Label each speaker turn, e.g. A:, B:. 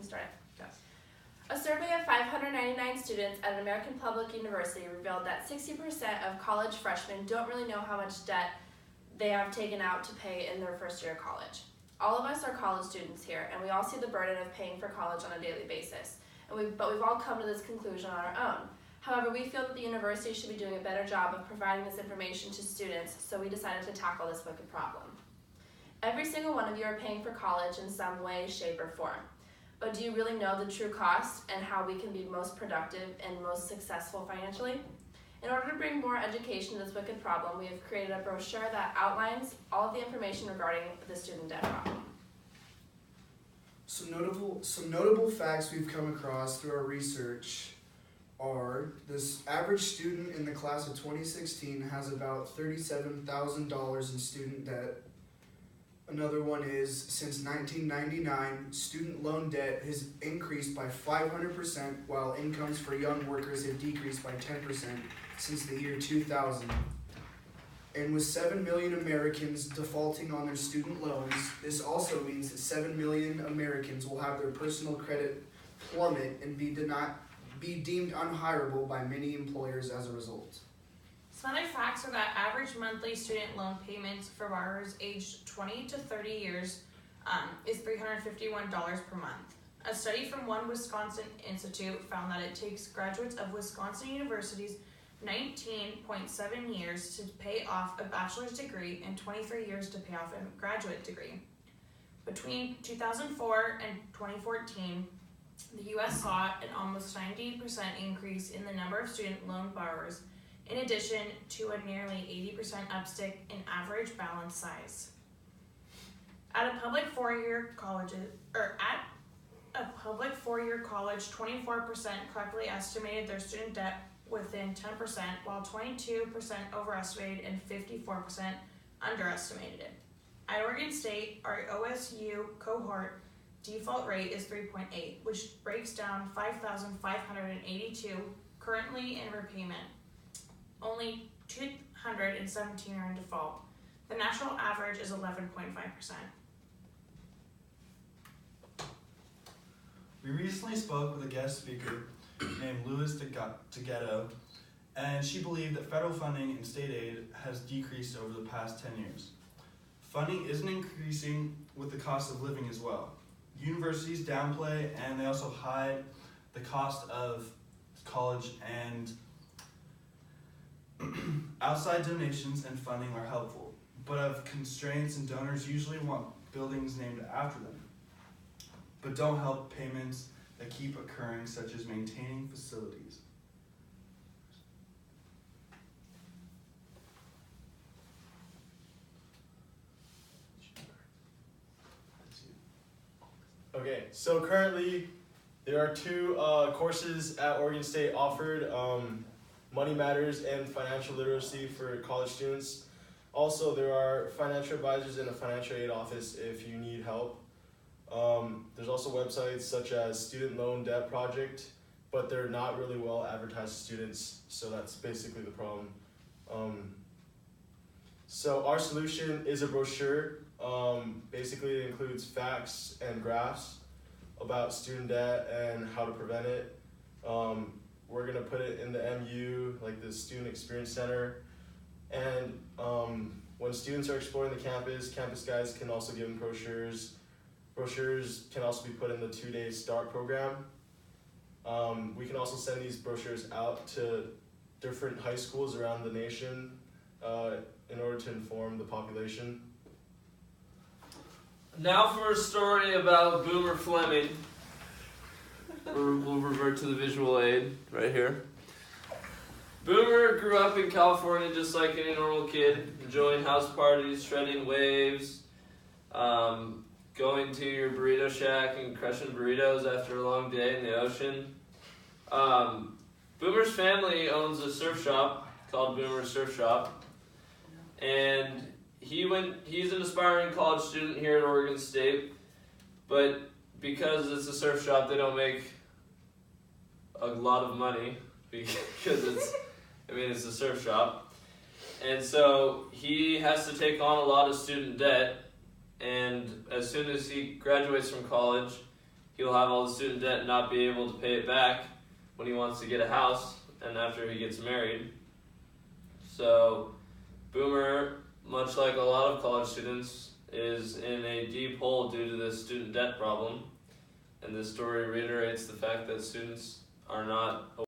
A: start it.
B: Yes.
A: A survey of 599 students at an American public university revealed that 60% of college freshmen don't really know how much debt they have taken out to pay in their first year of college. All of us are college students here, and we all see the burden of paying for college on a daily basis. But we've all come to this conclusion on our own. However, we feel that the university should be doing a better job of providing this information to students, so we decided to tackle this wicked problem. Every single one of you are paying for college in some way, shape, or form. But do you really know the true cost and how we can be most productive and most successful financially? In order to bring more education to this wicked problem, we have created a brochure that outlines all of the information regarding the student debt problem.
C: Some notable facts we've come across through our research are this average student in the class of 2016 has about $37,000 in student debt. Another one is, since 1999, student loan debt has increased by 500%, while incomes for young workers have decreased by 10% since the year 2000. And with 7 million Americans defaulting on their student loans, this also means that 7 million Americans will have their personal credit plummet and be deemed unhireable by many employers as a result.
B: Some other facts are that average monthly student loan payments for borrowers aged 20 to 30 years is $351 per month. A study from One Wisconsin Institute found that it takes graduates of Wisconsin universities 19.7 years to pay off a bachelor's degree and 23 years to pay off a graduate degree. Between 2004 and 2014, the U.S. saw an almost 90% increase in the number of student loan borrowers, in addition to a nearly 80% uptick in average balance size. At a public four-year college, 24% correctly estimated their student debt within 10%, while 22% overestimated and 54% underestimated it. At Oregon State, our OSU cohort default rate is 3.8, which breaks down 5,582 currently in repayment. Only 217 are in default. The national average is 11.5%.
D: We recently spoke with a guest speaker named Louis DeGhetto, and she believed that federal funding and state aid has decreased over the past 10 years. Funding isn't increasing with the cost of living as well. Universities downplay and they also hide the cost of college, and outside donations and funding are helpful, but of constraints, and donors usually want buildings named after them, but don't help payments that keep occurring, such as maintaining facilities.
E: Okay, so currently there are two courses at Oregon State offered, Money Matters and Financial Literacy for college students. Also, there are financial advisors in a financial aid office if you need help. There's also websites such as Student Loan Debt Project, but they're not really well advertised to students, so that's basically the problem. So our solution is a brochure. Basically it includes facts and graphs about student debt and how to prevent it. We're gonna put it in the MU, like the Student Experience Center. And when students are exploring the campus guides can also give them brochures. Brochures can also be put in the 2-day START program. We can also send these brochures out to different high schools around the nation in order to inform the population.
F: Now for a story about Boomer Fleming. We'll revert to the visual aid right here. Boomer grew up in California just like any normal kid, enjoying house parties, shredding waves, going to your burrito shack and crushing burritos after a long day in the ocean. Boomer's family owns a surf shop called Boomer's Surf Shop, and he's an aspiring college student here at Oregon State, but because it's a surf shop, they don't make a lot of money because it's a surf shop. And so he has to take on a lot of student debt, and as soon as he graduates from college, he'll have all the student debt and not be able to pay it back when he wants to get a house and after he gets married. So Boomer, much like a lot of college students, is in a deep hole due to this student debt problem. And this story reiterates the fact that students are not